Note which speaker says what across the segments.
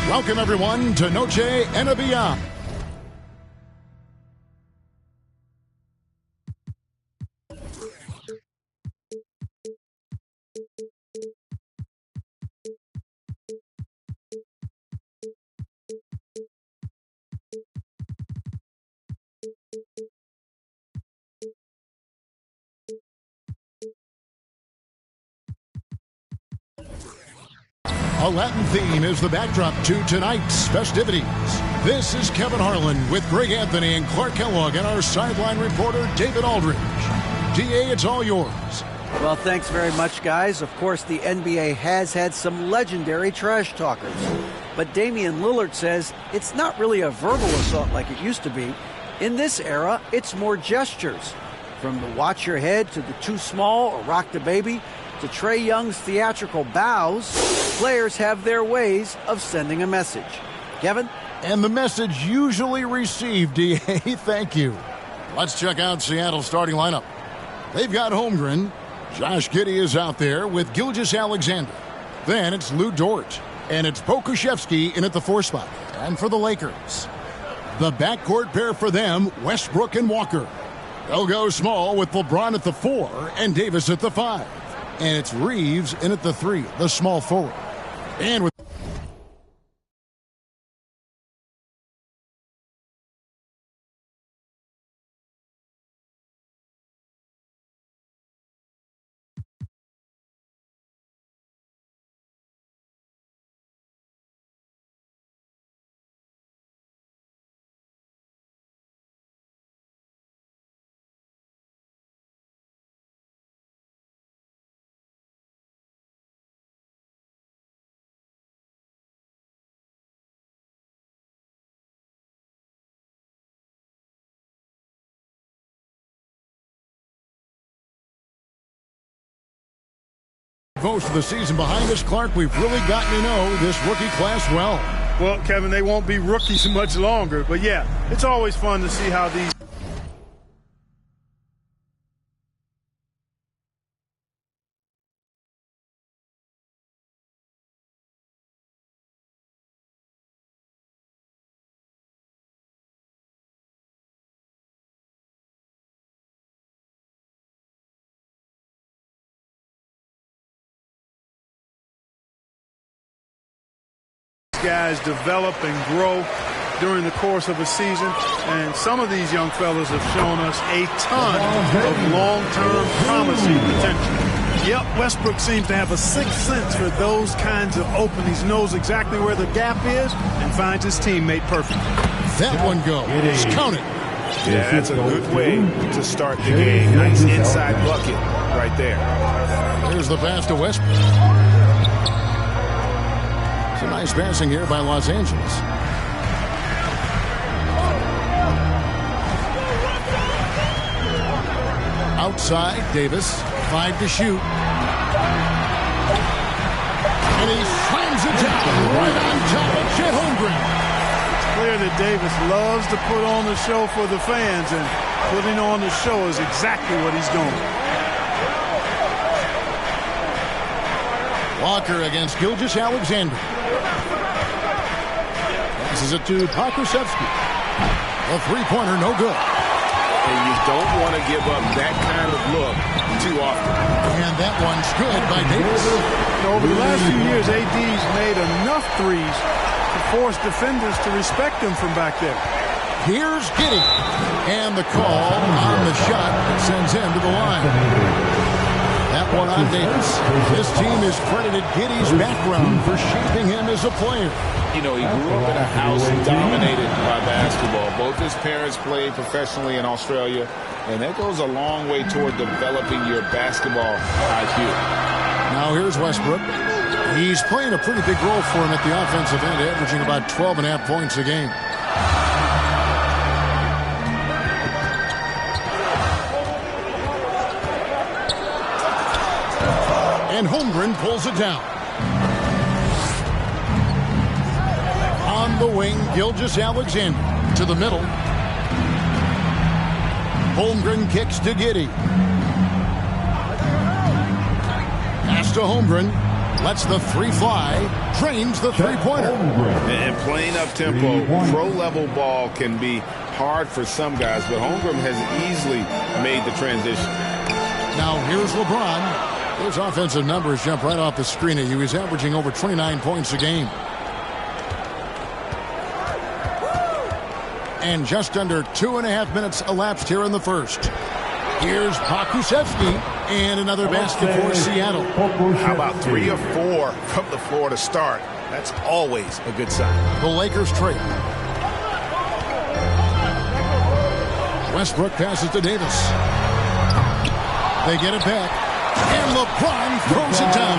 Speaker 1: Welcome, everyone, to Noche and Beyond. A Latin theme is the backdrop to tonight's festivities. This is Kevin Harlan with Greg Anthony and Clark Kellogg and our sideline reporter, David Aldridge. DA, it's all yours.
Speaker 2: Well, thanks very much, guys. Of course, the NBA has had some legendary trash talkers. But Damian Lillard says it's not really a verbal assault like it used to be. In this era, it's more gestures. From the watch your head to the too small or rock the baby to Trae Young's theatrical bows, players have their ways of sending a message. Kevin?
Speaker 1: And the message usually received, DA. Thank you. Let's check out Seattle's starting lineup. They've got Holmgren. Josh Giddey is out there with Gilgeous-Alexander. Then it's Lou Dort. And it's Pokusevski in at the 4 spot. And for the Lakers, the backcourt pair for them, Westbrook and Walker. They'll go small with LeBron at the 4 and Davis at the 5. And it's Reeves in at the 3, the small forward. And with most of the season behind us, Clark, we've really gotten to know this rookie class well.
Speaker 3: Well, Kevin, they won't be rookies much longer. But, yeah, it's always fun to see how these guys develop and grow during the course of a season, and some of these young fellas have shown us a ton of long-term promising potential. Yep, Westbrook seems to have a sixth sense for those kinds of openings, knows exactly where the gap is, and finds his teammate perfect.
Speaker 1: That one goes. Count it.
Speaker 4: Yeah, that's a good way to start the game. Nice inside bucket right there.
Speaker 1: There's the pass to Westbrook. Some nice passing here by Los Angeles. Outside, Davis, 5 to shoot. And he slams it down right on top of Chet Holmgren.
Speaker 3: It's clear that Davis loves to put on the show for the fans, and putting on the show is exactly what he's doing.
Speaker 1: Walker against Gilgeous-Alexander. Passes it to Pokusevski. A three-pointer, no good.
Speaker 4: And you don't want to give up that kind of look too often.
Speaker 1: And that one's good by Davis.
Speaker 3: Over the last few years, AD's made enough threes to force defenders to respect him from back there.
Speaker 1: Here's Giddey. And the call on the shot sends him to the line. That one on Davis. This team has credited Giddey's background for shaping him as a player.
Speaker 4: You know, he grew up in a house dominated by basketball. Both his parents played professionally in Australia, and that goes a long way toward developing your basketball IQ.
Speaker 1: Now here's Westbrook. He's playing a pretty big role for him at the offensive end, averaging about 12.5 points a game. And Holmgren pulls it down. On the wing, Gilgeous-Alexander to the middle. Holmgren kicks to Giddey. Pass to Holmgren. Lets the three fly. Drains the three-pointer.
Speaker 4: And playing up-tempo, pro-level ball can be hard for some guys, but Holmgren has easily made the transition.
Speaker 1: Now here's LeBron. Those offensive numbers jump right off the screen at you. He's averaging over 29 points a game. And just under 2.5 minutes elapsed here in the first. Here's Pokusevski and another basket for Seattle.
Speaker 4: How about 3 or 4 from the floor to start? That's always a good sign.
Speaker 1: The Lakers trail. Westbrook passes to Davis. They get it back. And LeBron throws it down.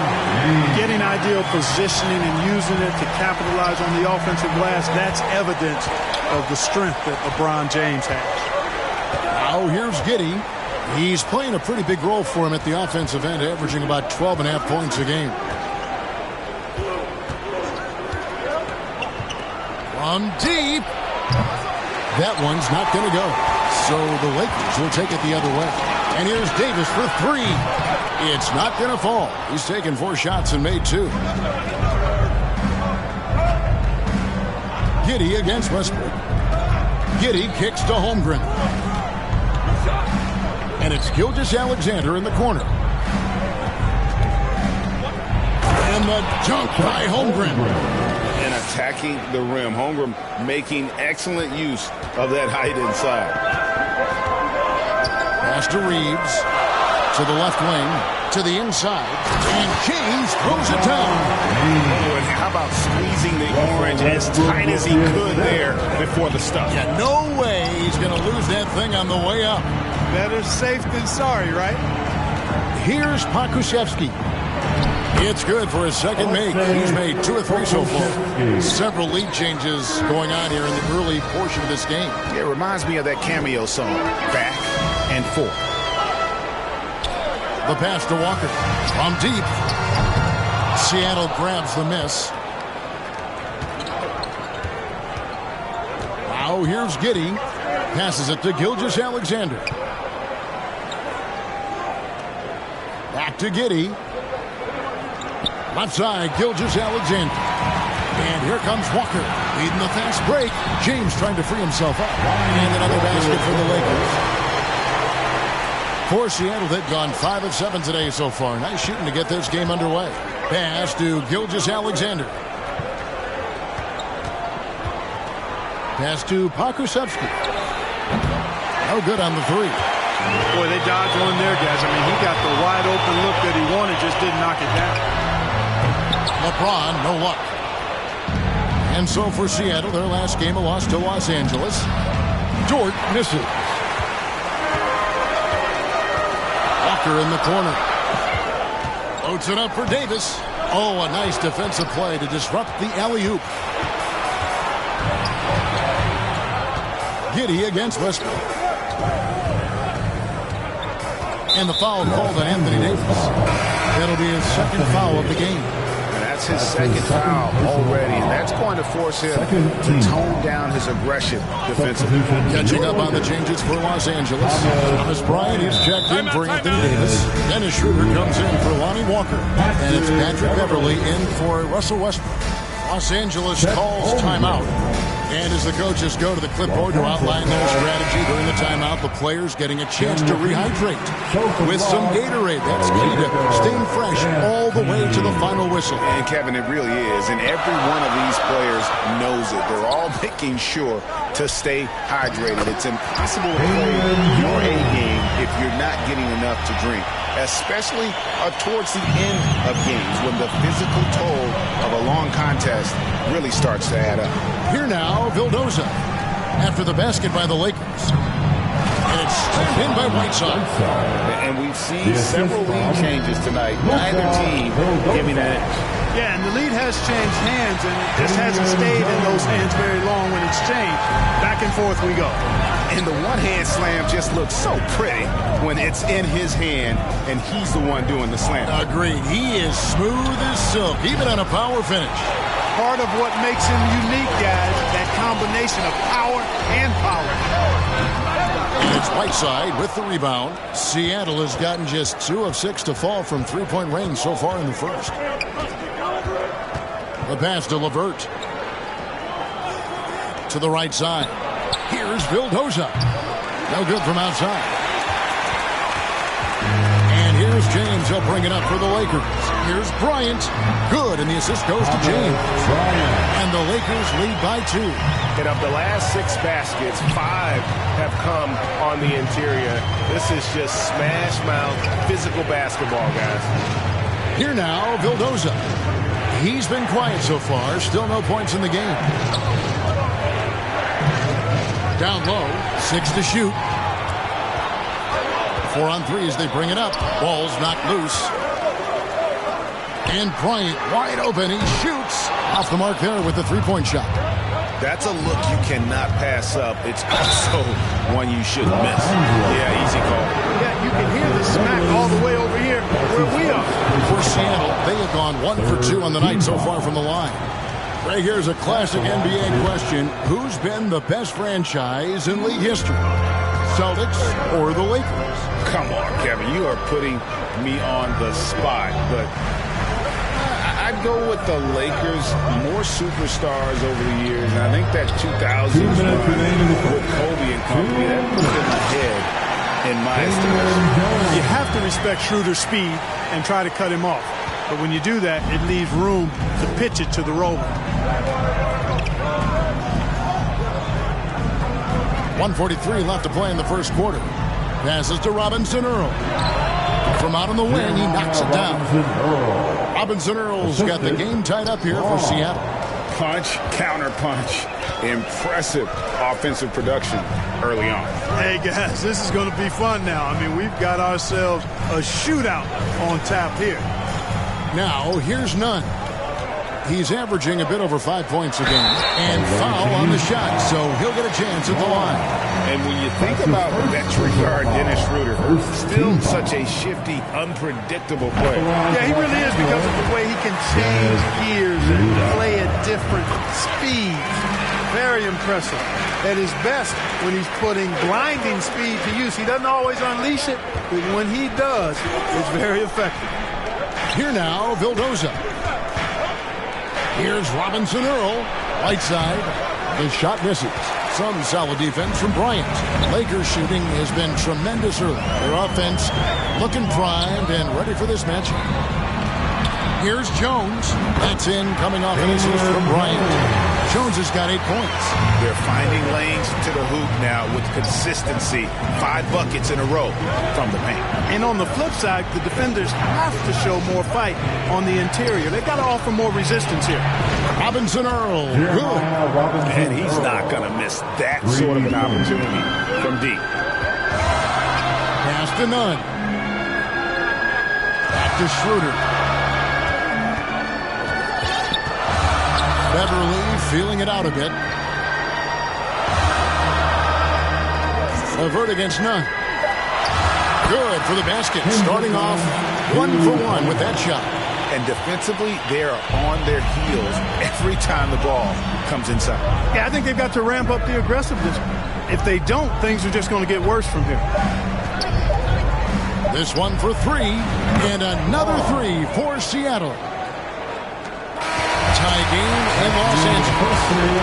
Speaker 3: Getting ideal positioning and using it to capitalize on the offensive glass, that's evidence of the strength that LeBron James has.
Speaker 1: Now here's Giddey. He's playing a pretty big role for him at the offensive end, averaging about 12.5 points a game. From deep. That one's not going to go. So the Lakers will take it the other way. And here's Davis for 3. It's not going to fall. He's taken 4 shots and made 2. Giddey against Westbrook. Giddey kicks to Holmgren. And it's Gilgeous-Alexander in the corner. And the dunk by Holmgren.
Speaker 4: And attacking the rim. Holmgren making excellent use of that height inside.
Speaker 1: Pass to Reeves. To the left wing. To the inside. And James throws it down.
Speaker 4: Oh, and how about squeezing the orange as tight as he could there before the stuff?
Speaker 1: Yeah, no way he's going to lose that thing on the way up.
Speaker 3: Better safe than sorry, right?
Speaker 1: Here's Pokusevski. It's good for his second make. He's made 2 or 3 so far. Several lead changes going on here in the early portion of this game.
Speaker 4: It reminds me of that cameo song, Back and Forth.
Speaker 1: The pass to Walker. From deep. Seattle grabs the miss. Now here's Giddey. Passes it to Gilgeous-Alexander. Back to Giddey. Left side, Gilgeous-Alexander. And here comes Walker, leading the fast break. James trying to free himself up. And another basket for the Lakers. For Seattle, they've gone 5 of 7 today so far. Nice shooting to get this game underway. Pass to Gilgeous-Alexander. Pass to Pokusevski. No good on the 3.
Speaker 3: Boy, they dodged one there, guys. I mean, he got the wide open look that he wanted, just didn't knock it down.
Speaker 1: LeBron, no luck. And so for Seattle, their last game, a loss to Los Angeles. Dort misses. Walker in the corner. Floats it up for Davis. Oh, a nice defensive play to disrupt the alley-oop. Giddey against Westbrook. And the foul called on Anthony Davis. That'll be his second foul of the game.
Speaker 4: That's his second foul already, and that's going to force him to tone down his aggression defensively.
Speaker 1: Catching up on the changes for Los Angeles. Thomas Bryant is checked in for Anthony Davis. Dennis Schroeder comes in for Lonnie Walker. And it's Patrick Beverly in for Russell Westbrook. Los Angeles calls timeout. And as the coaches go to the clipboard to outline their strategy during the timeout, the players getting a chance to rehydrate with some Gatorade. That's key to staying fresh all the way to the final whistle.
Speaker 4: And Kevin, it really is. And every one of these players knows it. They're all making sure to stay hydrated. It's impossible to play your A game if you're not getting enough to drink, especially towards the end of games when the physical toll of a long contest really starts to add up.
Speaker 1: Here now, Vildoza after the basket by the Lakers. And it's slammed in by Whiteside.
Speaker 4: And we've seen several lead changes tonight. Neither team giving an edge.
Speaker 3: Yeah, and the lead has changed hands, and it just hasn't stayed in those hands very long when it's changed. Back and forth we go.
Speaker 4: And the one-hand slam just looks so pretty when it's in his hand, and he's the one doing the slam.
Speaker 1: Agreed. He is smooth as silk, even on a power finish.
Speaker 3: Part of what makes him unique, guys, that combination of power and power.
Speaker 1: And it's Whiteside with the rebound. Seattle has gotten just 2 of 6 to fall from three-point range so far in the first. The pass to LeVert. To the right side. Here's Vildoza. No good from outside. And here's James. He'll bring it up for the Lakers. Here's Bryant. Good, and the assist goes to James. And the Lakers lead by 2.
Speaker 5: And of the last 6 baskets, 5 have come on the interior. This is just smash mouth physical basketball, guys.
Speaker 1: Here now, Vildoza. He's been quiet so far. Still no points in the game. Down low, 6 to shoot. 4 on 3 as they bring it up. Ball's knocked loose. And Bryant wide open. He shoots. Off the mark there with the three-point shot.
Speaker 4: That's a look you cannot pass up. It's also one you shouldn't miss. Yeah, easy call.
Speaker 3: Yeah, you can hear the smack all the way over here where we are.
Speaker 1: For Seattle, they have gone 1 for 2 on the night so far from the line. Right here's a classic NBA question. Who's been the best franchise in league history? Celtics or the Lakers?
Speaker 4: Come on, Kevin. You are putting me on the spot. But I'd go with the Lakers. More superstars over the years. And I think that 2000s run with Kobe and company, that put them ahead in my estimation.
Speaker 3: You have to respect Schroeder's speed and try to cut him off. But when you do that, it leaves room to pitch it to the roller.
Speaker 1: 1:43 left to play in the first quarter. Passes to Robinson Earl. From out on the wing, he knocks it down. Robinson Earl's got the game tied up here for Seattle.
Speaker 4: Punch, counter punch. Impressive offensive production early on.
Speaker 3: Hey, guys, this is going to be fun now. I mean, we've got ourselves a shootout on tap here.
Speaker 1: Now, here's Nunn. He's averaging a bit over 5 points a game. And foul on the shot, so he'll get a chance at the line.
Speaker 4: And when you think about veteran guard Dennis Schroeder, still such a shifty, unpredictable player.
Speaker 3: Yeah, he really is because of the way he can change gears and play at different speeds. Very impressive. At his best when he's putting blinding speed to use. He doesn't always unleash it, but when he does, it's very effective.
Speaker 1: Here now, Vildoza. Here's Robinson Earl. Right side. The shot misses. Some solid defense from Bryant. Lakers shooting has been tremendous early. Their offense looking primed and ready for this matchup. Here's Jones. That's in, coming off an assist from Bryant. Jones has got 8 points.
Speaker 4: They're finding lanes to the hoop now with consistency. 5 buckets in a row from the paint.
Speaker 3: And on the flip side, the defenders have to show more fight on the interior. They've got to offer more resistance here.
Speaker 1: Robinson Earl, good.
Speaker 4: And he's not going to miss that sort of an opportunity from deep.
Speaker 1: Pass to Nunn. Back to Schroeder. Beverly feeling it out a bit. LeVert against Nunn. Good for the basket. Starting off 1 for 1 with that shot.
Speaker 4: And defensively, they are on their heels every time the ball comes inside.
Speaker 3: Yeah, I think they've got to ramp up the aggressiveness. If they don't, things are just going to get worse from here.
Speaker 1: This one for 3, and another 3 for Seattle. Tie game in Los Angeles.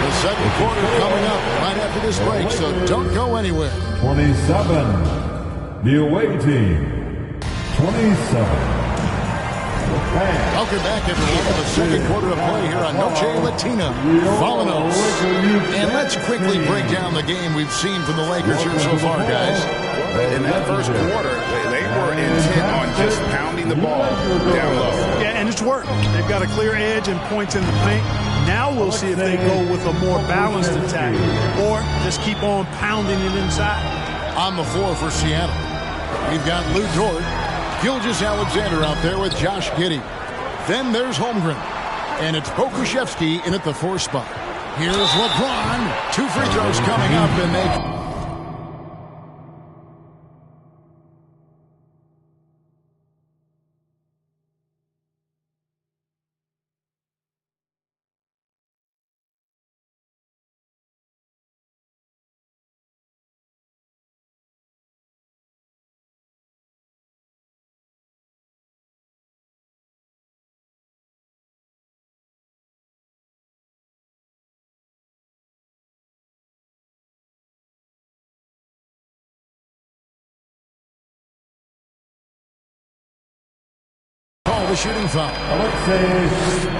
Speaker 1: The second quarter coming up right after this break, so don't go anywhere.
Speaker 6: 27, the away team. 27.
Speaker 1: Welcome back, everyone, to the second quarter of play here on Noche Latina. Vamonos. And let's quickly break down the game we've seen from the Lakers here so far, guys.
Speaker 4: In that first quarter, they were intent on just pounding the ball down low.
Speaker 3: Yeah, and it's worked. They've got a clear edge and points in the paint. Now we'll see if they go with a more balanced attack or just keep on pounding it inside.
Speaker 1: On the floor for Seattle, we've got Lou Dort, Gilgeous-Alexander out there with Josh Giddey. Then there's Holmgren. And it's Pokusevski in at the 4 spot. Here's LeBron. 2 free throws coming up, and they... a shooting foul.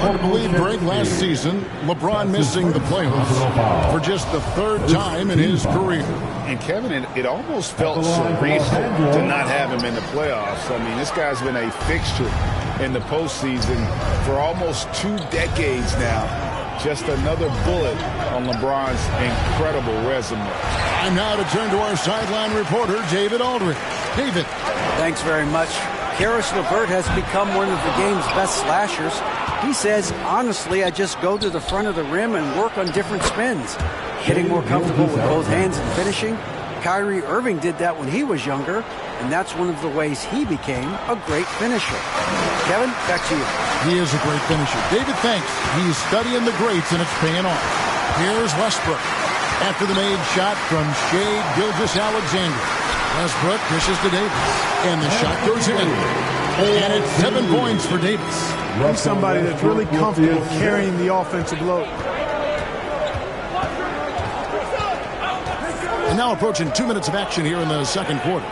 Speaker 1: Hard to believe, Greg, last season, LeBron missing the playoffs for just the third time in his career.
Speaker 4: And Kevin, it almost felt surreal to not have him in the playoffs. I mean, this guy's been a fixture in the postseason for almost 2 decades now. Just another bullet on LeBron's incredible resume.
Speaker 1: Time now to turn to our sideline reporter, David Aldridge. David.
Speaker 2: Thanks very much. Karis LeVert has become one of the game's best slashers. He says, honestly, I just go to the front of the rim and work on different spins. Getting more comfortable with both hands and finishing. Kyrie Irving did that when he was younger, and that's one of the ways he became a great finisher. Kevin, back to you.
Speaker 1: He is a great finisher. David, thanks. He's studying the greats, and it's paying off. Here's Westbrook. After the made shot from Shai Gilgeous-Alexander. Westbrook dishes to Davis, and the shot goes in. And it's 7 points for Davis.
Speaker 3: He's somebody that's really comfortable carrying the offensive load.
Speaker 1: And now approaching 2 minutes of action here in the second quarter.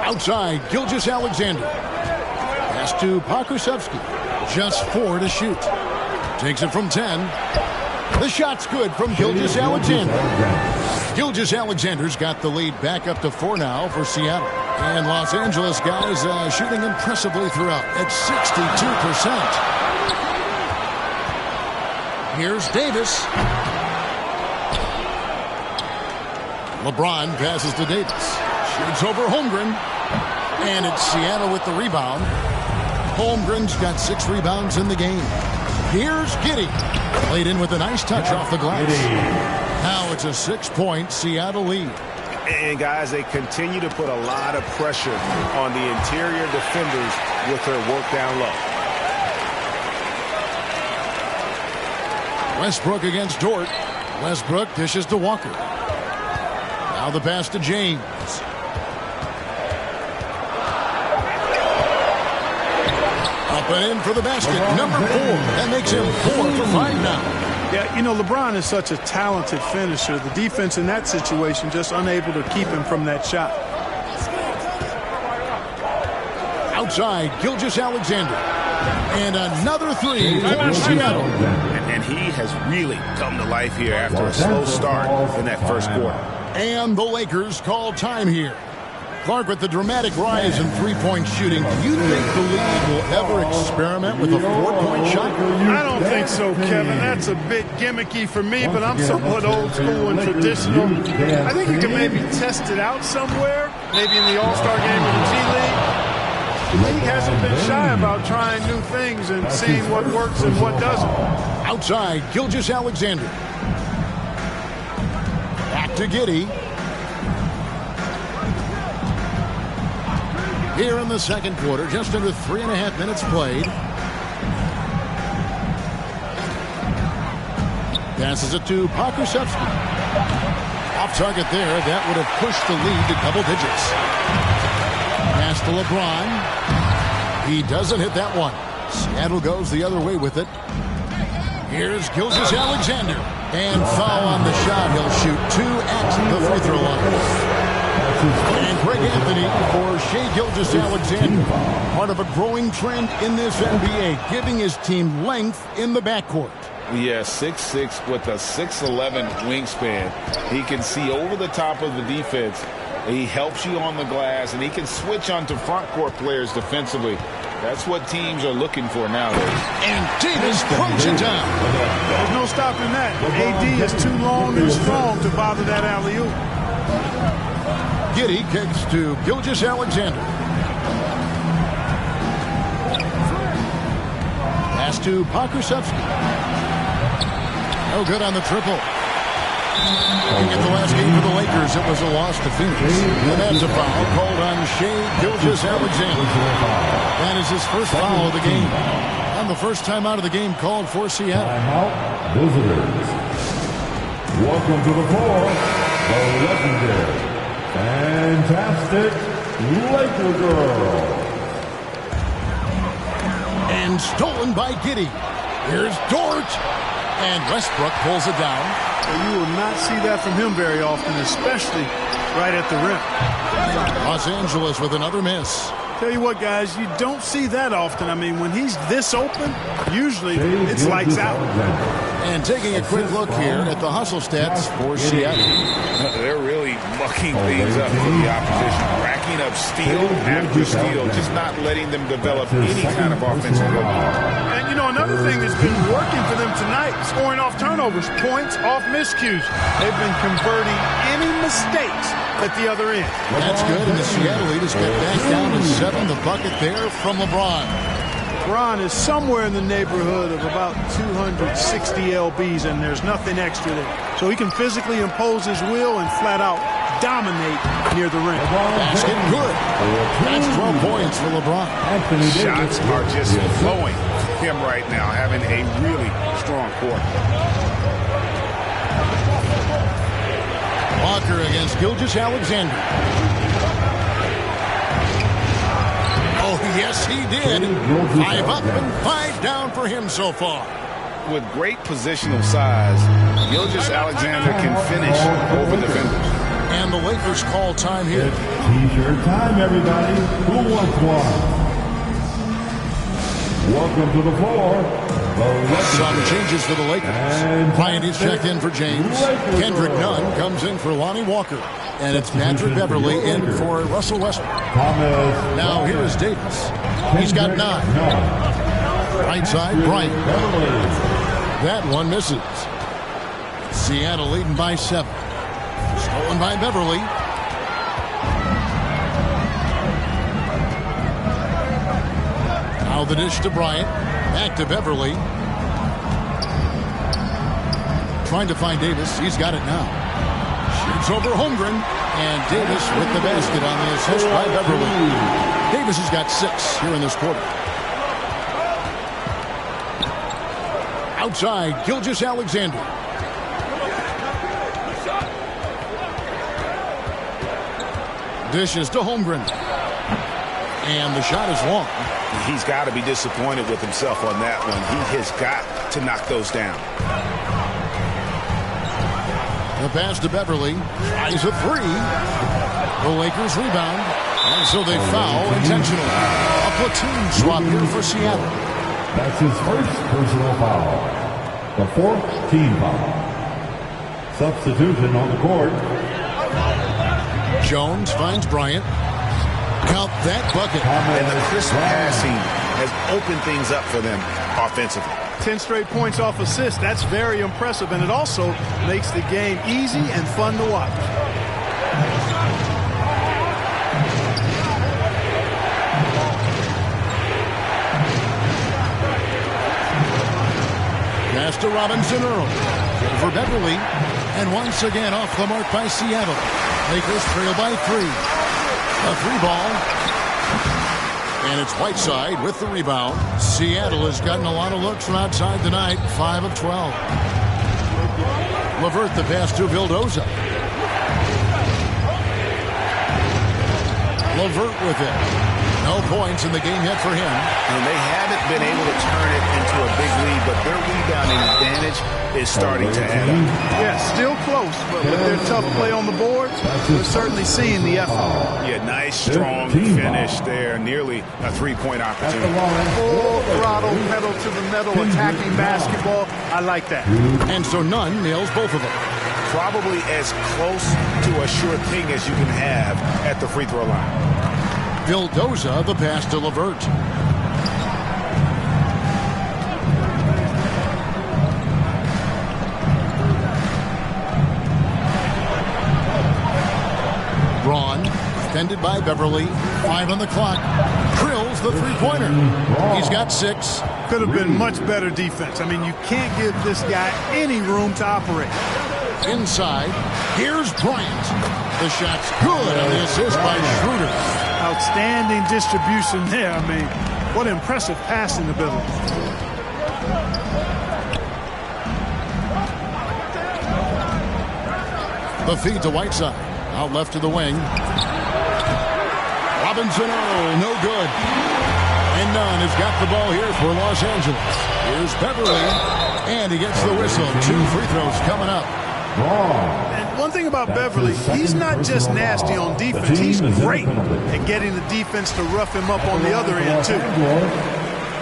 Speaker 1: Outside, Gilgeous-Alexander. Pass to Pokusevski. Just 4 to shoot. Takes it from 10. The shot's good from Gilgeous-Alexander. Gilgeous-Alexander's got the lead back up to 4 now for Seattle. And Los Angeles guys shooting impressively throughout at 62%. Here's Davis. LeBron passes to Davis. Shoots over Holmgren. And it's Seattle with the rebound. Holmgren's got 6 rebounds in the game. Here's Giddey. Played in with a nice touch off the glass. Now it's a 6-point Seattle lead.
Speaker 5: And, guys, they continue to put a lot of pressure on the interior defenders with their work down low.
Speaker 1: Westbrook against Dort. Westbrook dishes to Walker. Now the pass to James. Up and in for the basket. Number 4. That makes him 4 for 5 now.
Speaker 3: Yeah, you know, LeBron is such a talented finisher. The defense in that situation just unable to keep him from that shot.
Speaker 1: Outside, Gilgeous-Alexander. And another 3 for Seattle.
Speaker 5: And he has really come to life here after a slow start in that first quarter.
Speaker 1: And the Lakers call time here. Clark, with the dramatic rise in three-point shooting, do you think the league will ever experiment with a 4-point shot?
Speaker 3: I don't think so, Kevin. That's a bit gimmicky for me, but I'm somewhat old school and traditional. I think you can maybe test it out somewhere, maybe in the All-Star game or the G League. The league hasn't been shy about trying new things and seeing what works and what doesn't.
Speaker 1: Outside, Gilgeous-Alexander. Back to Giddey. Here in the second quarter, just under 3.5 minutes played. Passes it to Pokusevski. Off target there. That would have pushed the lead to double digits. Pass to LeBron. He doesn't hit that one. Seattle goes the other way with it. Here's Gilgeous-Alexander. And foul on the shot. He'll shoot 2 at the free throw line. And Greg Anthony for Shai Gilgeous-Alexander. Part of a growing trend in this NBA, giving his team length in the backcourt.
Speaker 4: Yeah, 6'6" with a 6'11" wingspan. He can see over the top of the defense. He helps you on the glass, and he can switch onto front court players defensively. That's what teams are looking for nowadays.
Speaker 1: And Davis throws it down.
Speaker 3: There's no stopping that. AD is too long and strong to bother that alley-oop.
Speaker 1: Giddey kicks to Gilgeous-Alexander. Pass to Pokusevski. No good on the triple. Looking at the last game for the Lakers, it was a loss to Phoenix. And that's a foul called on Shai Gilgeous-Alexander. That is his first foul of the game. And the first time out of the game called for Seattle.
Speaker 6: Timeout, visitors. Welcome to the floor, the legendary, fantastic Laker girl.
Speaker 1: And stolen by Giddey. Here's Dort. And Westbrook pulls it down.
Speaker 3: You will not see that from him very often, especially right at the rim.
Speaker 1: Los Angeles with another miss.
Speaker 3: Tell you what, guys, you don't see that often. I mean, when he's this open, usually it's lights out.
Speaker 1: And taking a quick look here at the hustle stats for Seattle.
Speaker 4: They're really mucking things up for the opposition, racking up steal after steal, just not letting them develop any kind of offensive goal.
Speaker 3: And, you know, another thing that's been working for them tonight, scoring off turnovers, points off miscues. They've been converting any mistakes at the other end.
Speaker 1: That's good, and the Seattle lead has got back down to 7. The bucket there from LeBron.
Speaker 3: LeBron is somewhere in the neighborhood of about 260 lbs, and there's nothing extra there. So he can physically impose his will and flat out dominate near the rim.
Speaker 1: Basket good. That's 12 points for LeBron.
Speaker 4: Shots are just flowing him right now, having a really strong quarter.
Speaker 1: Walker against Gilgeous-Alexander. Oh, yes, he did. 5 up and 5 down for him so far.
Speaker 4: With great positional size, Gilgeous-Alexander can finish over defenders.
Speaker 1: And the Lakers call time here.
Speaker 6: T-shirt time, everybody. Who wants one? Welcome to the floor.
Speaker 1: Some changes for the Lakers. Bryant is checked in for James. Kendrick Nunn comes in for Lonnie Walker. And it's Patrick Beverly in for Russell Westbrook. Now here is Davis. He's got 9. Right side, Bryant. That one misses. Seattle leading by 7. Stolen by Beverly. Now the dish to Bryant. Back to Beverly. Trying to find Davis. He's got it now. Shoots over Holmgren. And Davis with the basket on the assist by Beverly. Davis has got 6 here in this quarter. Outside, Gilgeous-Alexander. Dishes to Holmgren. And the shot is long.
Speaker 4: He's got to be disappointed with himself on that one. He has got to knock those down.
Speaker 1: The pass to Beverly. Tries a 3. The Lakers rebound. And so they foul intentionally. A platoon swap here for Seattle.
Speaker 6: That's his first personal foul. The 4th team foul. Substitution on the court.
Speaker 1: Jones finds Bryant. Count that bucket.
Speaker 4: And the crisp passing has opened things up for them offensively.
Speaker 3: 10 straight points off assists. That's very impressive, and it also makes the game easy and fun to watch.
Speaker 1: Pass to Robinson Earl. Over Beverly. And once again off the mark by Seattle. Lakers trail by 3. A 3 ball. And it's Whiteside with the rebound. Seattle has gotten a lot of looks from outside tonight. 5 of 12. LeVert the pass to Vildoza. LeVert with it. No points in the game yet for him.
Speaker 4: And they haven't been able to turn it into a big lead, but their rebounding advantage is starting to add up.
Speaker 3: Yeah, still close, but with their tough play on the boards, we're certainly seeing the effort.
Speaker 4: Yeah, nice, strong finish there. Nearly a 3-point opportunity.
Speaker 3: Full throttle, pedal to the metal, attacking basketball. I like that.
Speaker 1: And so Nunn nails both of them.
Speaker 4: Probably as close to a sure thing as you can have at the free throw line.
Speaker 1: Vildoza the pass to LeVert. Braun, defended by Beverly. 5 on the clock. Drills the three-pointer. He's got 6.
Speaker 3: Could have been much better defense. I mean, you can't give this guy any room to operate.
Speaker 1: Inside, here's Bryant. The shot's good on the assist by Schroeder.
Speaker 3: Outstanding distribution there. I mean, what impressive passing ability.
Speaker 1: The feed to Whiteside. Out left to the wing. Robinson, no good. And Nunn has got the ball here for Los Angeles. Here's Beverly. And And he gets the whistle. 2 free throws coming up.
Speaker 3: And one thing about Beverly, he's not just nasty on defense. He's great at getting the defense to rough him up on the other end, too.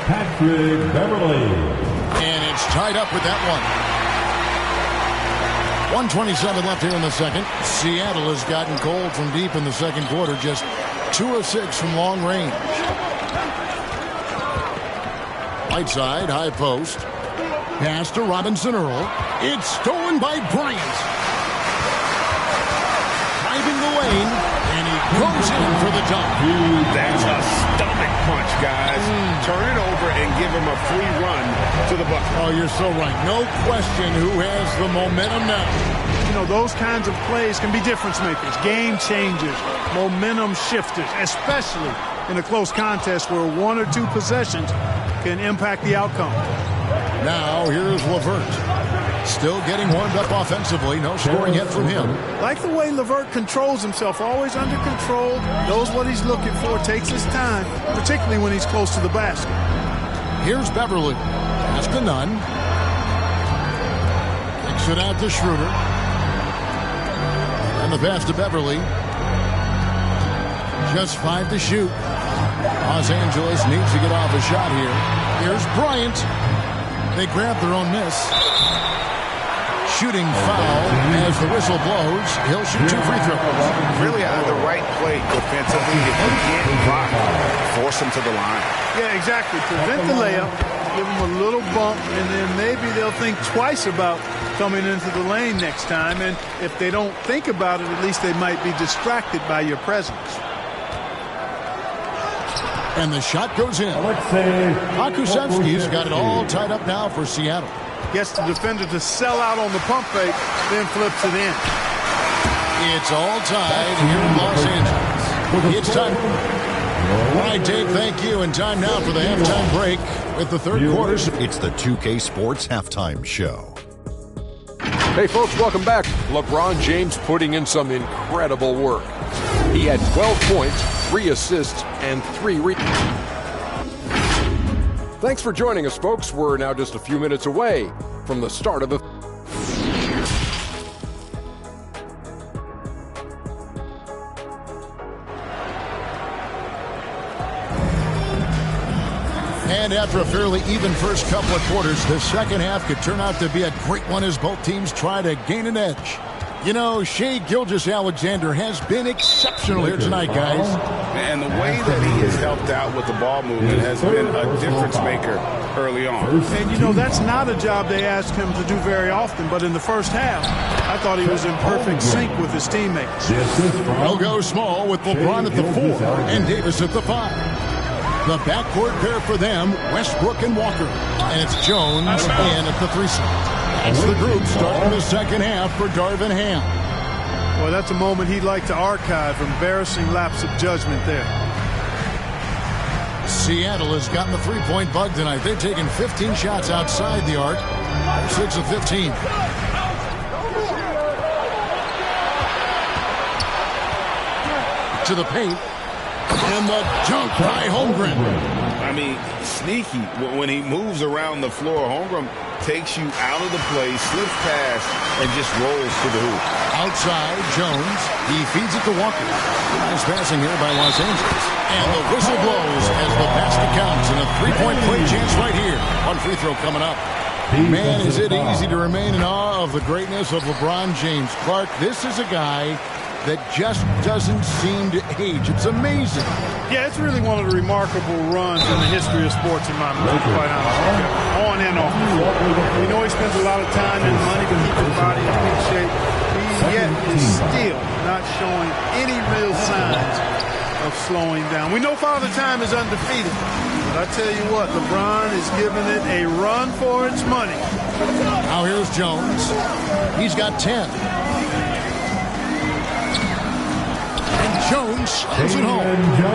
Speaker 6: Patrick Beverly.
Speaker 1: And it's tied up with that one. 1:27 left here in the second. Seattle has gotten cold from deep in the second quarter. Just 2 of 6 from long range. Right side, high post. Pass to Robinson Earl. It's stolen by Bryant. Driving the lane, and he goes in for the dunk.
Speaker 5: That's a stomach punch, guys. Turn it over and give him a free run to the bucket.
Speaker 1: Oh, you're so right. No question who has the momentum now.
Speaker 3: You know, those kinds of plays can be difference makers, game changers, momentum shifters, especially in a close contest where 1 or 2 possessions can impact the outcome.
Speaker 1: Now, here's LeVert. Still getting warmed up offensively. No scoring yet from him.
Speaker 3: Like the way LeVert controls himself, always under control, knows what he's looking for, takes his time, particularly when he's close to the basket.
Speaker 1: Here's Beverly. Pass to Nunn. Kicks it out to Schroeder. And the pass to Beverly. Just 5 to shoot. Los Angeles needs to get off a shot here. Here's Bryant. They grab their own miss. Shooting foul as the whistle blows. He'll shoot 2 free throws.
Speaker 4: Really on the right play defensively. If you can't block, force him to the line.
Speaker 3: Yeah, exactly. Prevent the layup, give them a little bump, and then maybe they'll think twice about coming into the lane next time. And if they don't think about it, at least they might be distracted by your presence.
Speaker 1: And the shot goes in. Akusevsky's got it all tied up now for Seattle.
Speaker 3: Gets the defender to sell out on the pump fake, then flips it in.
Speaker 1: It's all tied here in Los Angeles. It's time. All right, Dave, thank you. And time now for the halftime break with the third quarter.
Speaker 7: It's the 2K Sports Halftime Show.
Speaker 8: Hey, folks, welcome back. LeBron James putting in some incredible work. He had 12 points, 3 assists, and 3 rebounds. Thanks for joining us, folks. We're now just a few minutes away from the start of the...
Speaker 1: And after a fairly even first couple of quarters, the second half could turn out to be a great one as both teams try to gain an edge. You know, Shai Gilgeous-Alexander has been exceptional here tonight, guys.
Speaker 4: And the way that he has helped out with the ball movement has been a difference maker early on.
Speaker 3: And, you know, that's not a job they ask him to do very often, but in the first half, I thought he was in perfect sync with his teammates.
Speaker 1: They'll go small with LeBron at the 4 and Davis at the 5. The backcourt pair for them, Westbrook and Walker. And it's Jones in at the 3 slot. That's the group starting the second half for Darvin Ham.
Speaker 3: Well, that's a moment he'd like to archive. Embarrassing lapse of judgment there.
Speaker 1: Seattle has gotten the three-point bug tonight. They've taken 15 shots outside the arc. 6 of 15. To the paint. And the dunk by Holmgren.
Speaker 4: I mean, sneaky. When he moves around the floor, Holmgren takes you out of the play, slips past, and just rolls to the hoop.
Speaker 1: Outside, Jones. He feeds it to Walker. Nice passing here by Los Angeles. And the whistle blows as the basket counts. And a three-point play chance right here. 1 free throw coming up. Man, is it easy to remain in awe of the greatness of LeBron James. Clark, this is a guy that just doesn't seem to age. It's amazing.
Speaker 3: Yeah, it's really one of the remarkable runs in the history of sports in my mind, quite honestly. On and off the floor. We know he spends a lot of time and money to keep his body in good shape. He yet is still not showing any real signs of slowing down. We know Father Time is undefeated, but I tell you what, LeBron is giving it a run for its money.
Speaker 1: Now here's Jones. He's got 10. Jones goes it home.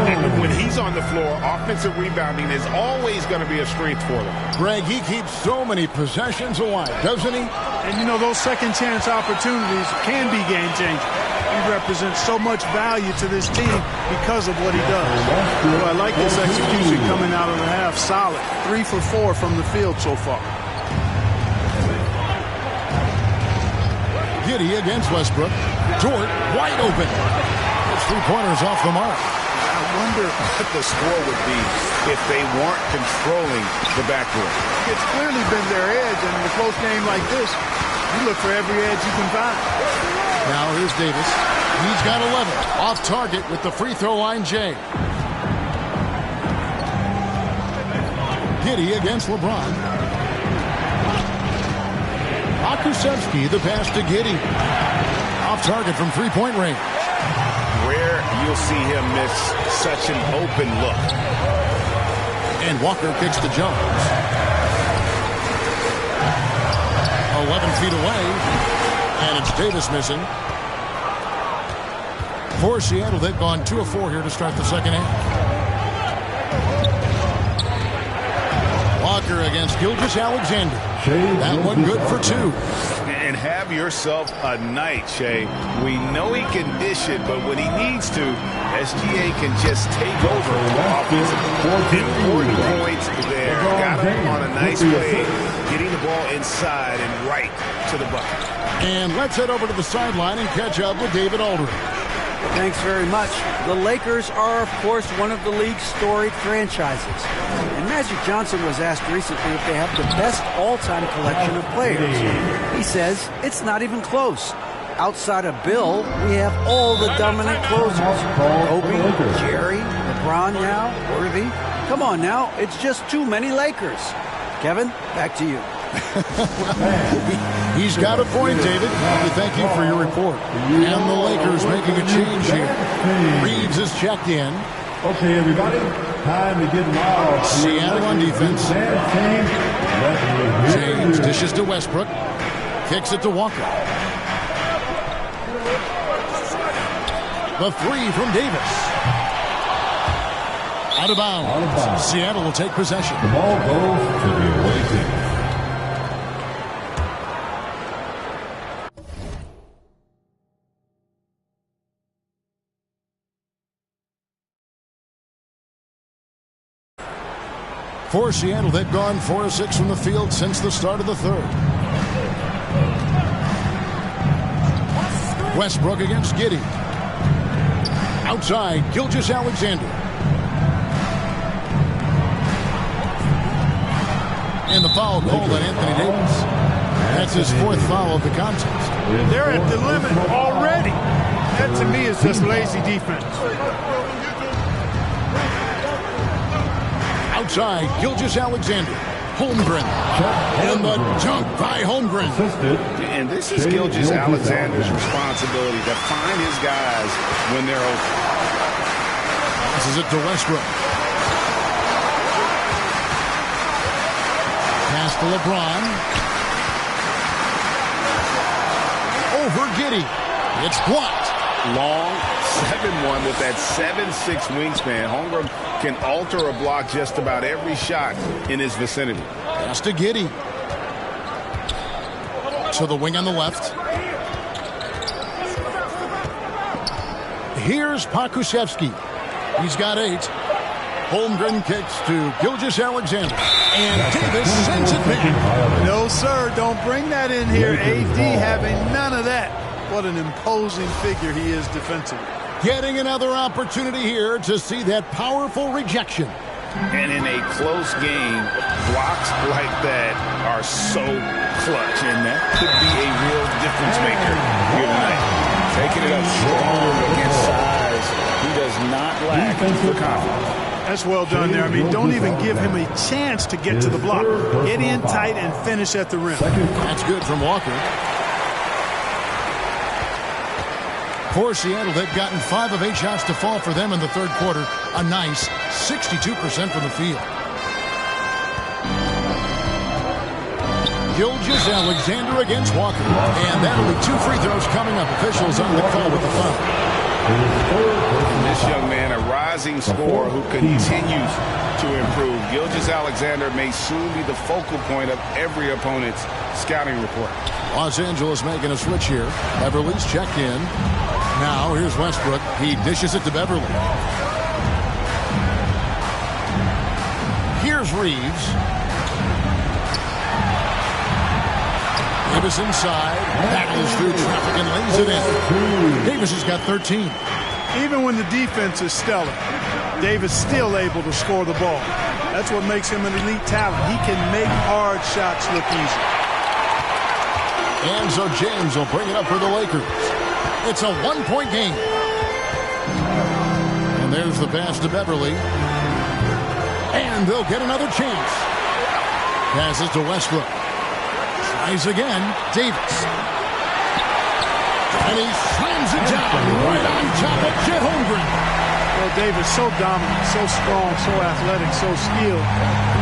Speaker 5: And when he's on the floor, offensive rebounding is always going to be a strength for them.
Speaker 1: Greg, he keeps so many possessions alive, doesn't he?
Speaker 3: And, you know, those second-chance opportunities can be game-changing. He represents so much value to this team because of what he does. Well, I like this execution coming out of the half. Solid. 3 for 4 from the field so far.
Speaker 1: Giddey against Westbrook. Dort wide open. It's 3-pointers off the mark.
Speaker 4: I wonder what the score would be if they weren't controlling the backcourt.
Speaker 3: It's clearly been their edge, and in a close game like this, you look for every edge you can find.
Speaker 1: Now here's Davis. He's got 11. Off target with the free throw line, Jay. Giddey against LeBron. Pokusevski, the pass to Giddey. Off target from three-point range.
Speaker 4: Rare you'll see him miss such an open look.
Speaker 1: And Walker kicks to Jones. 11 feet away. And it's Davis missing. For Seattle, they've gone 2 of 4 here to start the second half. Walker against Gilgeous-Alexander. That one good for 2.
Speaker 4: And have yourself a night, Shea. We know he can dish it, but when he needs to, SGA can just take over offensively. Important points there. Got him on a nice play, getting the ball inside and right to the bucket.
Speaker 1: And let's head over to the sideline and catch up with David Aldridge.
Speaker 2: Thanks very much. The Lakers are, of course, one of the league's storied franchises. And Magic Johnson was asked recently if they have the best all-time collection of players. He says it's not even close. Outside of Bill, we have all the dominant closers. Kobe, Jerry, LeBron now, Worthy. Come on now, it's just too many Lakers. Kevin, back to you.
Speaker 1: He's got a point, David. We thank you for your report. And the Lakers making a change here. Reeves is checked in.
Speaker 6: Okay, everybody, time to get loud.
Speaker 1: Seattle on defense. James dishes to Westbrook. Kicks it to Walker. The 3 from Davis. Out of bounds. Seattle will take possession.
Speaker 6: The ball goes to the away team.
Speaker 1: For Seattle, they've gone 4 of 6 from the field since the start of the third. Westbrook against Giddey. Outside, Gilgeous-Alexander. And the foul called on Anthony Davis. That's his 4th foul of the contest.
Speaker 3: They're at the limit already. That, to me, is just lazy defense.
Speaker 1: Outside, Gilgeous-Alexander. Holmgren. And the dunk by Holmgren.
Speaker 4: And this is Gilgeous-Alexander's responsibility to find his guys when they're open.
Speaker 1: Passes it to Westbrook. Pass to LeBron. Over Giddey. It's blocked.
Speaker 4: Long 7-1 with that 7'6" wingspan. Holmgren can alter a block just about every shot in his vicinity.
Speaker 1: Pass to Giddey. To the wing on the left. Here's Pokusevski. He's got 8. Holmgren kicks to Gilgeous-Alexander. And Davis sends it back.
Speaker 3: No, sir, don't bring that in here. AD having none of that. What an imposing figure he is defensively.
Speaker 1: Getting another opportunity here to see that powerful rejection.
Speaker 4: And in a close game, blocks like that are so clutch, and that could be a real difference maker here tonight. Taking it up strong against size. He does not lack for confidence.
Speaker 3: That's well done there. I mean, don't even give him a chance to get to the block. Get in tight and finish at the rim.
Speaker 1: That's good from Walker. For Seattle, they've gotten 5 of 8 shots to fall for them in the third quarter. A nice 62% from the field. Gilgeous-Alexander against Walker. And that'll be 2 free throws coming up. Officials on the call with the foul.
Speaker 4: This young man, a rising scorer who continues to improve. Gilgeous-Alexander may soon be the focal point of every opponent's scouting report.
Speaker 1: Los Angeles making a switch here. Beverly's checked in. Now here's Westbrook. He dishes it to Beverly. Here's Reeves. Davis inside, battles through traffic and lays it in. Davis has got 13.
Speaker 3: Even when the defense is stellar, Davis still able to score the ball. That's what makes him an elite talent. He can make hard shots look easy.
Speaker 1: And so James will bring it up for the Lakers. It's a one-point game. And there's the pass to Beverly. And they'll get another chance. Passes to Westbrook. Tries again. Davis. And he slams it down right on top of Chet Holmgren.
Speaker 3: Well, Davis so dominant, so strong, so athletic, so skilled.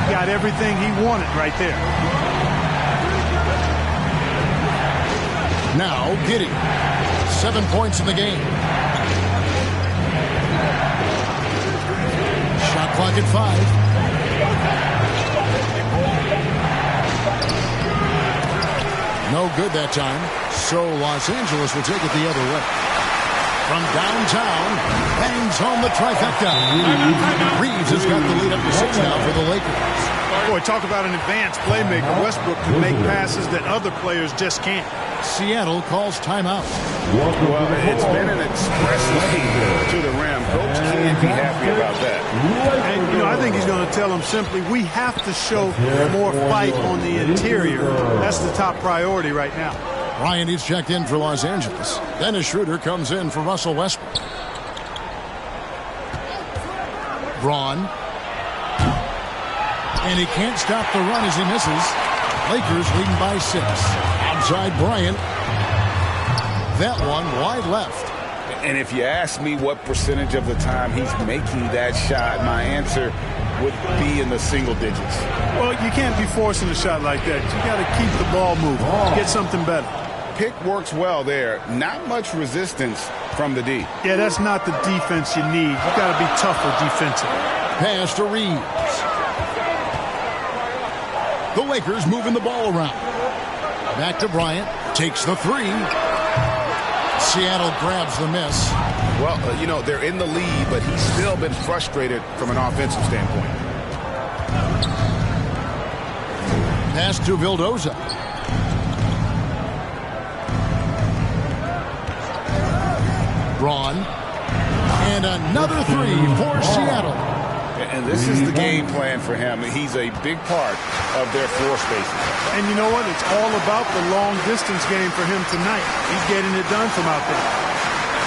Speaker 3: He got everything he wanted right there.
Speaker 1: Now Giddey. 7 points in the game. Shot clock at 5. No good that time. So Los Angeles will take it the other way. From downtown, bangs home the trifecta. Reeves has got the lead up to 6 now for the Lakers.
Speaker 3: Boy, talk about an advanced playmaker. Westbrook can make passes that other players just can't.
Speaker 1: Seattle calls timeout.
Speaker 4: Well, it's been an express lane to the rim. Coach can't be happy about that.
Speaker 3: And, you know, I think he's going to tell them simply, we have to show more fight on the interior. That's the top priority right now.
Speaker 1: Bryant is checked in for Los Angeles. Dennis Schroeder comes in for Russell Westbrook. Braun. And he can't stop the run as he misses. Lakers leading by 6. Outside Bryant. That one wide left.
Speaker 4: And if you ask me what percentage of the time he's making that shot, my answer would be in the single digits.
Speaker 3: Well, you can't be forcing a shot like that. You got to keep the ball moving. Get something better.
Speaker 4: Pick works well there. Not much resistance from the D.
Speaker 3: Yeah, that's not the defense you need. You got to be tougher defensively.
Speaker 1: Pass to Reeves. The Lakers moving the ball around. Back to Bryant. Takes the 3. Seattle grabs the miss.
Speaker 4: Well, you know, they're in the lead, but he's still been frustrated from an offensive standpoint.
Speaker 1: Pass to Vildoza. Braun. And another 3 for Seattle.
Speaker 4: And this is the game plan for him. He's a big part of their floor spacing.
Speaker 3: And you know what? It's all about the long-distance game for him tonight. He's getting it done from out there.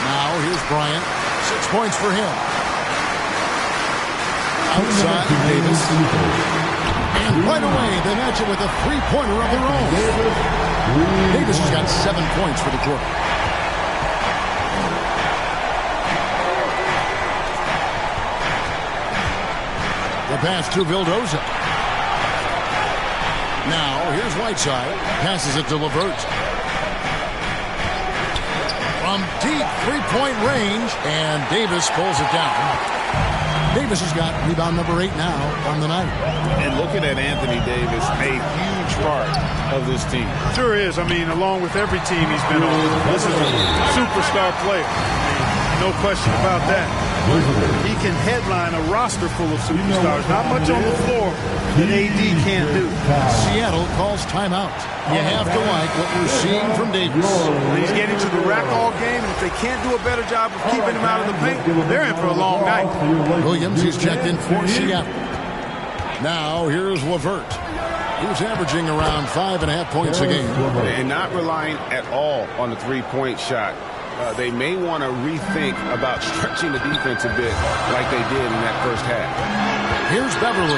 Speaker 1: Now, here's Bryant. 6 points for him. Outside, Davis. And right away, they match it with a three-pointer of their own. Davis has got 7 points for the quarter. The pass to Vildoza. Now, here's Whiteside. Passes it to LeVert. From deep three-point range, and Davis pulls it down. Davis has got rebound number 8 now on the night.
Speaker 4: And looking at Anthony Davis, a huge part of this team.
Speaker 3: Sure is. I mean, along with every team he's been on, this is a superstar player. No question about that. He can headline a roster full of superstars. Not much on the floor that AD can't do.
Speaker 1: Seattle calls timeout. You have to like what you're seeing from Davis.
Speaker 3: He's getting to the rack all game, and if they can't do a better job of keeping him out of the paint, they're in for a long night.
Speaker 1: Williams is checked in for Seattle. Now, here's LeVert. He's averaging around 5.5 points a game.
Speaker 4: And not relying at all on the three-point shot. They may want to rethink about stretching the defense a bit like they did in that first half.
Speaker 1: Here's Beverly.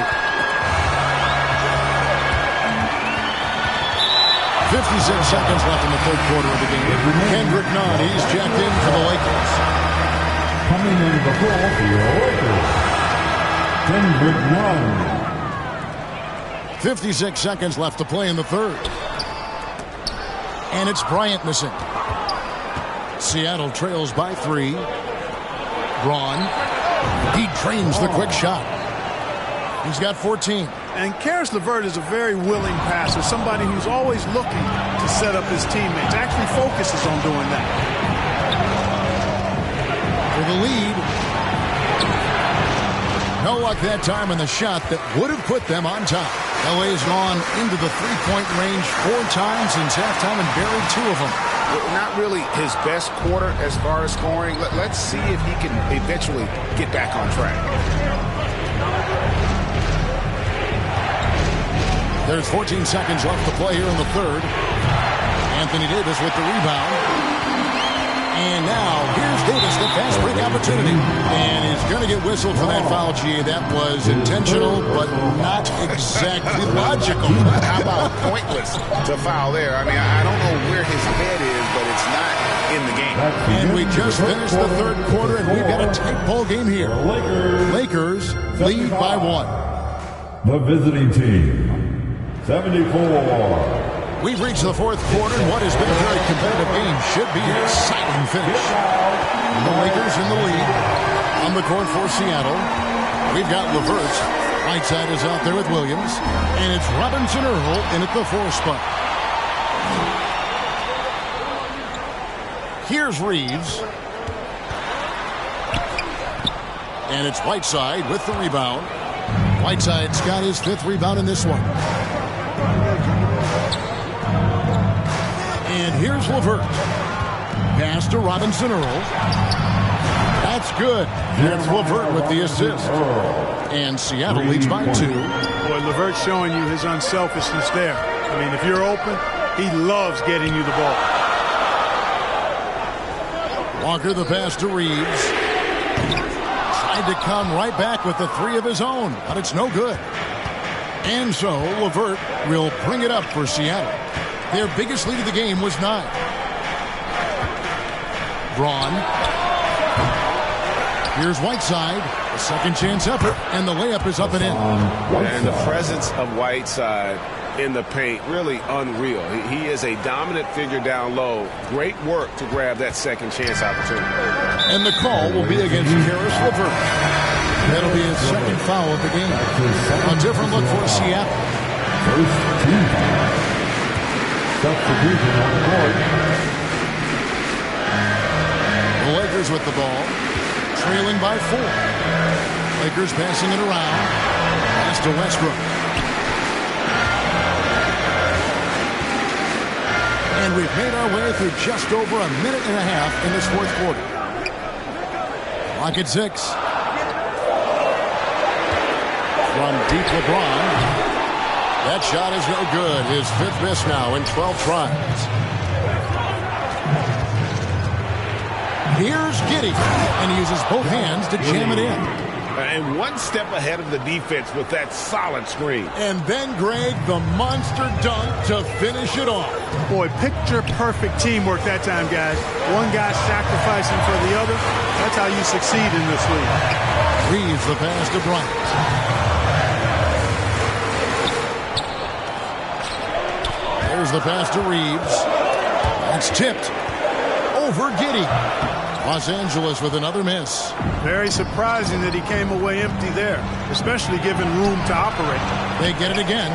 Speaker 1: 56 seconds left in the third quarter of the game. Kendrick Nunn, he's checked in for the Lakers.
Speaker 6: Coming in the ball for your Lakers, Kendrick Nunn.
Speaker 1: 56 seconds left to play in the third. And it's Bryant missing. Seattle trails by 3. Braun. He drains the quick shot. He's got 14.
Speaker 3: And Karis LeVert is a very willing passer, somebody who's always looking to set up his teammates, actually focuses on doing that.
Speaker 1: For the lead. No luck that time in the shot that would have put them on top. LA's gone into the three-point range 4 times since halftime and buried 2 of them.
Speaker 4: Not really his best quarter as far as scoring. Let's see if he can eventually get back on track.
Speaker 1: There's 14 seconds left to play here in the third. Anthony Davis with the rebound. And now, here's Davis, the fast break opportunity. And he's going to get whistled for that foul, G. That was intentional, but not exactly logical.
Speaker 4: How about pointless to foul there? I mean, I don't know where his head is, but it's not in the game.
Speaker 1: And we just finished the third quarter, and we've got a tight ball game here. Lakers lead by 1.
Speaker 6: The visiting team, 74.
Speaker 1: We've reached the fourth quarter, and what has been a very competitive game should be an exciting finish. The Lakers in the lead on the court for Seattle. We've got LeVert. Whiteside is out there with Williams. And it's Robinson Earl in at the 4 spot. Here's Reeves. And it's Whiteside with the rebound. Whiteside's got his 5th rebound in this one. And here's LeVert. Pass to Robinson Earl. That's good. That's LeVert with the assist. And Seattle leads by 2.
Speaker 3: Boy, LeVert's showing you his unselfishness there. I mean, if you're open, he loves getting you the ball.
Speaker 1: Walker the pass to Reeves. Tried to come right back with the 3 of his own, but it's no good. And so LeVert will bring it up for Seattle. Their biggest lead of the game was 9. Braun. Here's Whiteside. A second chance effort, and the layup is up and in.
Speaker 5: And the presence of Whiteside in the paint, really unreal. He is a dominant figure down low. Great work to grab that second chance opportunity.
Speaker 1: And the call will be against Karis LeVert. That'll be his second foul of the game. A different look for Seattle.
Speaker 6: First team foul. Substitution on the court.
Speaker 1: The Lakers with the ball, trailing by 4. Lakers passing it around. Pass to Westbrook. And we've made our way through just over a minute and a half in this fourth quarter. Clock at 6. From deep LeBron. That shot is no good. His 5th miss now in 12 tries. Here's Giddey, and he uses both hands to jam it in.
Speaker 5: And one step ahead of the defense with that solid screen.
Speaker 1: And then, Greg, the monster dunk to finish it off.
Speaker 3: Boy, picture-perfect teamwork that time, guys. One guy sacrificing for the other. That's how you succeed in this league.
Speaker 1: Reeves the pass to Bryant. There's the pass to Reeves. That's tipped over Giddey. Los Angeles with another miss.
Speaker 3: Very surprising that he came away empty there, especially given room to operate.
Speaker 1: They get it again.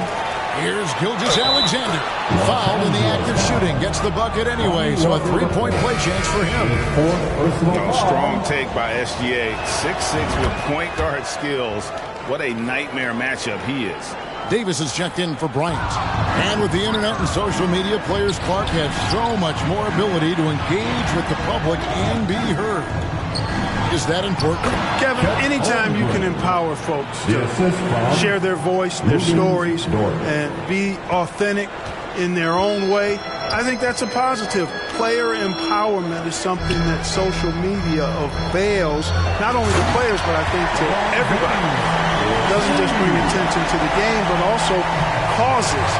Speaker 1: Here's Gilgeous-Alexander. Fouled in the act of shooting. Gets the bucket anyway, so a 3-point play chance for him.
Speaker 4: Strong take by SGA. 6'6" with point guard skills. What a nightmare matchup he is.
Speaker 1: Davis is checked in for Bryant. And with the internet and social media, players Clark have so much more ability to engage with the public and be heard. Is that important?
Speaker 3: Kevin, anytime you can empower folks to share their voice, their stories, and be authentic in their own way, I think that's a positive. Player empowerment is something that social media avails, not only to players, but I think to everybody. It doesn't just bring attention to the game, but also causes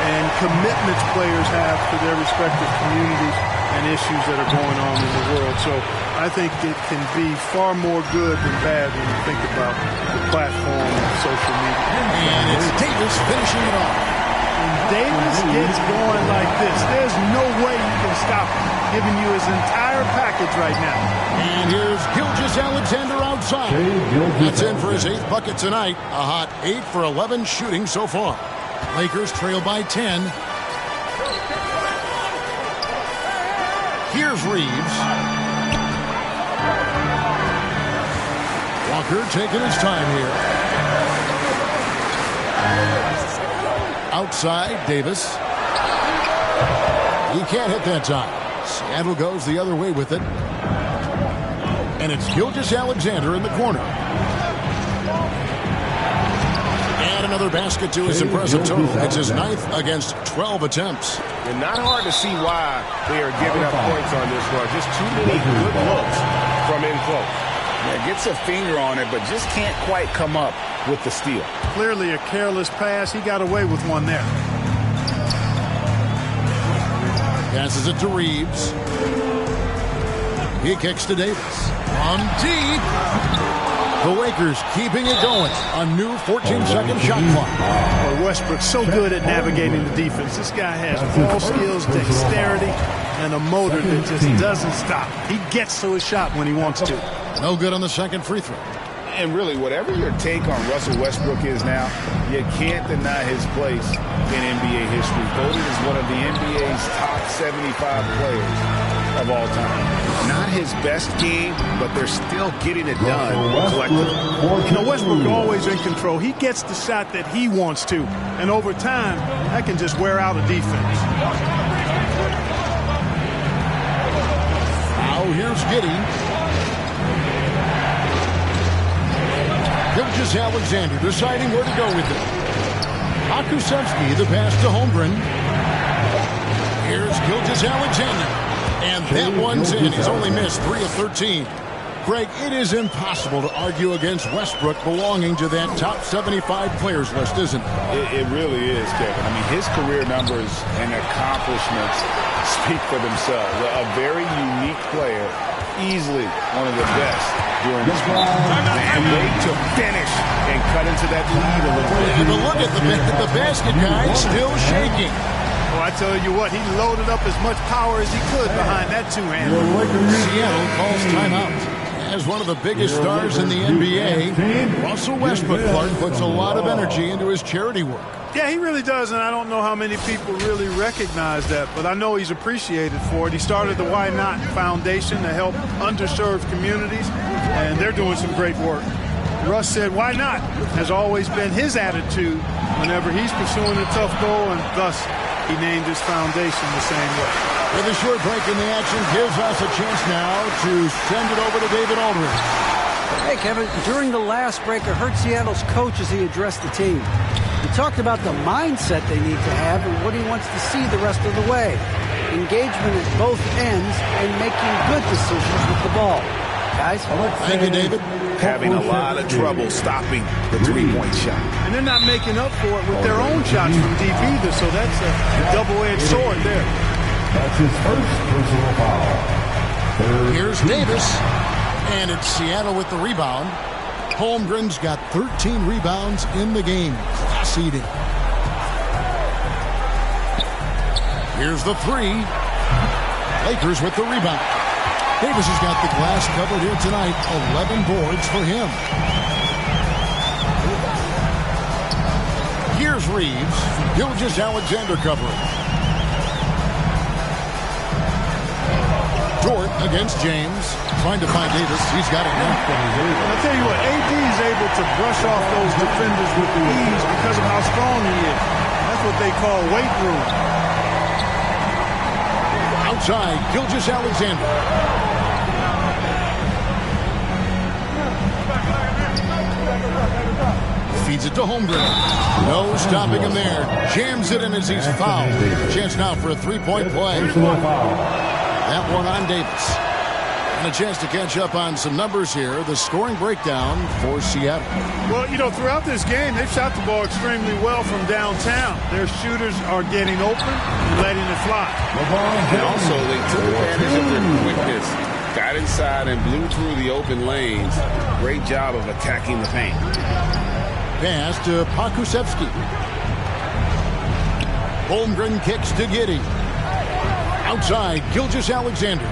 Speaker 3: and commitments players have to their respective communities and issues that are going on in the world. So I think it can be far more good than bad when you think about the platform of social media.
Speaker 1: And it's Davis finishing it off.
Speaker 3: When Davis gets going like this, there's no way you can stop him, giving you his entire package right now.
Speaker 1: And here's Gilgeous-Alexander outside. That's in for his 8th bucket tonight. A hot 8 for 11 shooting so far. Lakers trail by 10. Here's Reeves. Walker taking his time here. Outside, Davis. He can't hit that time. Seattle goes the other way with it. And it's Gilgeous-Alexander in the corner. And another basket to his impressive total. It's his 9th against 12 attempts.
Speaker 5: And not hard to see why they are giving up points on this one. Just too many good looks from in close.
Speaker 4: Yeah, gets a finger on it, but just can't quite come up with the steal.
Speaker 3: Clearly a careless pass. He got away with one there.
Speaker 1: Passes it to Reeves. He kicks to Davis. On deep. The Lakers keeping it going. A new 14-second shot clock.
Speaker 3: Well, Westbrook's so good at navigating the defense. This guy has ball skills, dexterity, and a motor that just doesn't stop. He gets to his shot when he wants to.
Speaker 1: No good on the second free throw.
Speaker 4: And really, whatever your take on Russell Westbrook is now, you can't deny his place in NBA history. Voted as one of the NBA's top 75 players of all time. Not his best game, but they're still getting it done collectively.
Speaker 3: You know, Westbrook always in control. He gets the shot that he wants to. And over time, that can just wear out a defense.
Speaker 1: Now here's Giddey. Gilgeous-Alexander deciding where to go with it. Pakusevsky, the pass to Holmgren. Here's Gilgeous-Alexander. And that one's in. He's only missed 3 of 13. Greg, it is impossible to argue against Westbrook belonging to that top 75 players list, isn't it?
Speaker 4: It really is, Kevin. I mean, his career numbers and accomplishments speak for themselves. A very unique player, easily one of the best during his career. And way to finish and cut into that lead a little bit.
Speaker 1: But look at the basket guy still shaking.
Speaker 3: Oh, I tell you what, he loaded up as much power as he could behind that two-hander.
Speaker 1: Seattle calls timeout. As one of the biggest stars in the NBA, Russell Westbrook, Clark, puts a lot of energy into his charity work.
Speaker 3: Yeah, he really does, and I don't know how many people really recognize that, but I know he's appreciated for it. He started the Why Not Foundation to help underserved communities, and they're doing some great work. Russ said, why not, has always been his attitude whenever he's pursuing a tough goal, and thus he named his foundation the same way.
Speaker 1: With a short break in the action gives us a chance now to send it over to David Aldridge.
Speaker 2: Hey, Kevin, during the last break, I heard Seattle's coach as he addressed the team. He talked about the mindset they need to have and what he wants to see the rest of the way. Engagement at both ends and making good decisions with the ball. Guys?
Speaker 1: Thank you, David.
Speaker 4: Having a lot of trouble stopping the three-point shot.
Speaker 3: And they're not making up for it with their own shots from deep either, so that's a double-edged sword there.
Speaker 6: That's his first personal foul.
Speaker 1: Here's Davis, and it's Seattle with the rebound. Holmgren's got 13 rebounds in the game. Class eating. Here's the three. Lakers with the rebound. Davis has got the glass covered here tonight. 11 boards for him. Here's Reeves. Gilgeous-Alexander covering. Dort against James. Trying to find Davis. He's got it now.
Speaker 3: I'll tell you what, AD is able to brush off those defenders with ease because of how strong he is. That's what they call weight room.
Speaker 1: Outside, Gilgeous-Alexander. Feeds it to Holmgren. No stopping him there. Jams it in as he's fouled. Chance now for a three-point play. That one on Davis. And a chance to catch up on some numbers here. The scoring breakdown for Seattle.
Speaker 3: Well, you know, throughout this game, they've shot the ball extremely well from downtown. Their shooters are getting open and letting it fly.
Speaker 5: And also, they took advantage of their quickness. Got inside and blew through the open lanes. Great job of attacking the paint.
Speaker 1: Pass to Pakusevsky. Holmgren kicks to Giddey. Outside, Gilgeous-Alexander.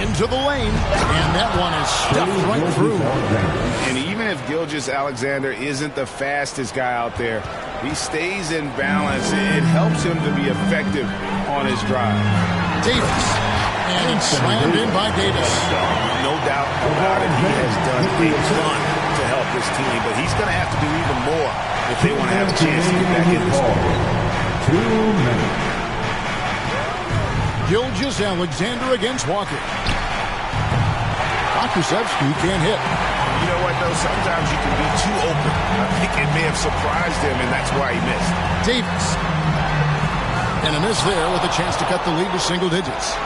Speaker 1: Into the lane. And that one is stuffed right through.
Speaker 4: And even if Gilgeous-Alexander isn't the fastest guy out there, he stays in balance. It helps him to be effective on his drive.
Speaker 1: Davis. And it's slammed in by Davis.
Speaker 4: No doubt about it. He has done a ton to help this team, but he's going to have to do even more if they want to have a chance to get back in this game.
Speaker 6: 2 minutes.
Speaker 1: Gilgeous-Alexander against Walker. Pokusevski can't hit.
Speaker 4: You know what, though? Sometimes you can be too open. I think it may have surprised him, and that's why he missed.
Speaker 1: Davis. And a miss there with a chance to cut the lead to single digits.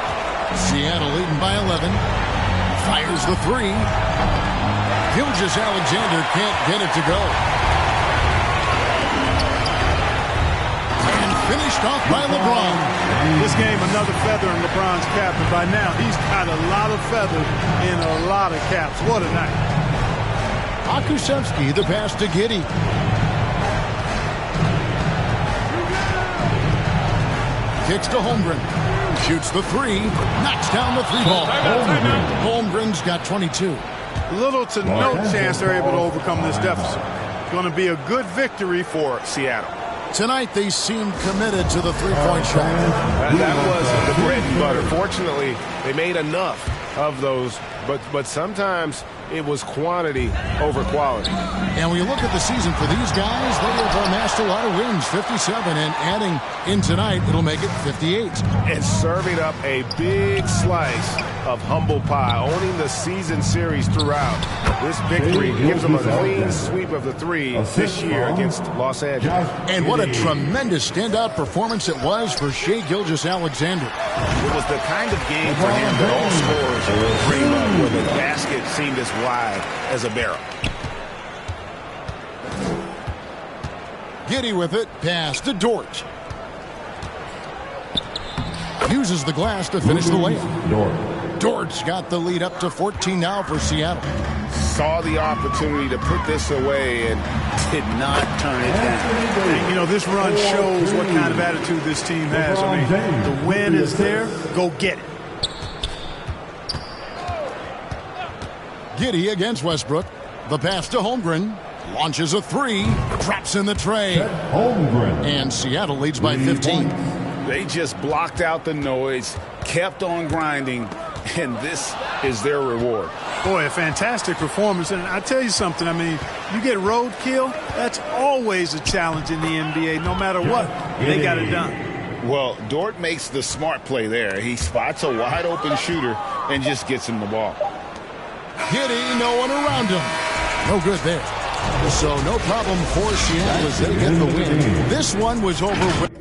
Speaker 1: Seattle leading by 11. Fires the three. Gilgeous-Alexander can't get it to go. And finished off by LeBron.
Speaker 3: This game, another feather in LeBron's cap, and by now he's got a lot of feathers in a lot of caps. What a night.
Speaker 1: Pokusevski, the pass to Giddey. Kicks to Holmgren. Shoots the three. Knocks down the three ball. Holmgren's got 22.
Speaker 3: Little to no chance they're able to overcome this deficit. Going to be a good victory for Seattle.
Speaker 1: Tonight they seemed committed to the three-point shot.
Speaker 5: That was the bread and butter. Fortunately, they made enough of those, but sometimes it was quantity over quality.
Speaker 1: And when you look at the season for these guys, they have amassed a lot of wins, 57, and adding in tonight, it'll make it 58.
Speaker 5: And serving up a big slice of humble pie, owning the season series throughout. This victory gives them a clean sweep of the three this year against Los Angeles.
Speaker 1: And what a tremendous standout performance it was for Shai Gilgeous-Alexander.
Speaker 4: It was the kind of game for him that all scorers dream of, where the basket seemed as wide as a barrel.
Speaker 1: Giddey with it, pass to Dort. Uses the glass to finish the layup. Dort's got the lead up to 14 now for Seattle.
Speaker 4: Saw the opportunity to put this away and did not turn it down.
Speaker 3: And, you know, this run shows what kind of attitude this team has. I mean, the win is there. Go get it.
Speaker 1: Giddey against Westbrook. The pass to Holmgren. Launches a three. Drops in the tray. And Seattle leads by 15.
Speaker 4: They just blocked out the noise, kept on grinding, and this is their reward.
Speaker 3: Boy, a fantastic performance. And I tell you something, I mean, you get roadkill, that's always a challenge in the NBA. No matter what, they got it done.
Speaker 4: Well, Dort makes the smart play there. He spots a wide-open shooter and just gets him the ball.
Speaker 1: Giddey, no one around him. No good there. So no problem for Seattle as they get the win. This one was over with.